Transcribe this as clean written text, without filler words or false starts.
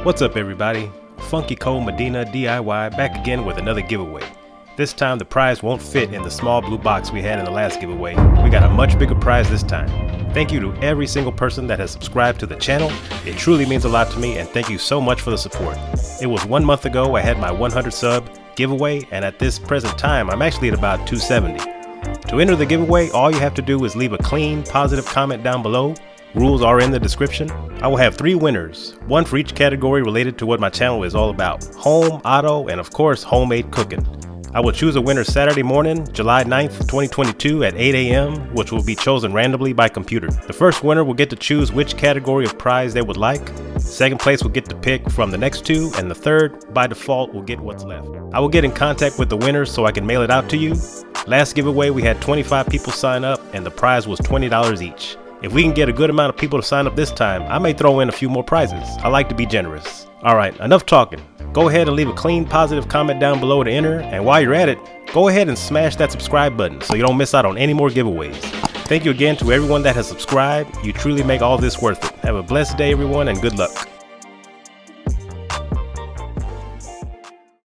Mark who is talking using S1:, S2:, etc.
S1: What's up everybody? Funky Cold Medina DIY back again with another giveaway. This time the prize won't fit in the small blue box we had in the last giveaway. We got a much bigger prize this time. Thank you to every single person that has subscribed to the channel. It truly means a lot to me, and thank you so much for the support. It was 1 month ago I had my 100 sub giveaway, and at this present time I'm actually at about 270. To enter the giveaway, all you have to do is leave a clean, positive comment down below. Rules are in the description. I will have 3 winners, one for each category related to what my channel is all about: home, auto, and of course homemade cooking. I will choose a winner Saturday morning, July 9th, 2022 at 8 a.m., which will be chosen randomly by computer. The first winner will get to choose which category of prize they would like. Second place will get to pick from the next 2, and the third, by default, will get what's left. I will get in contact with the winners so I can mail it out to you. Last giveaway we had 25 people sign up and the prize was $20 each. If we can get a good amount of people to sign up this time, I may throw in a few more prizes. I like to be generous. Alright, enough talking. Go ahead and leave a clean, positive comment down below to enter, and while you're at it, go ahead and smash that subscribe button so you don't miss out on any more giveaways. Thank you again to everyone that has subscribed. You truly make all this worth it. Have a blessed day everyone, and good luck.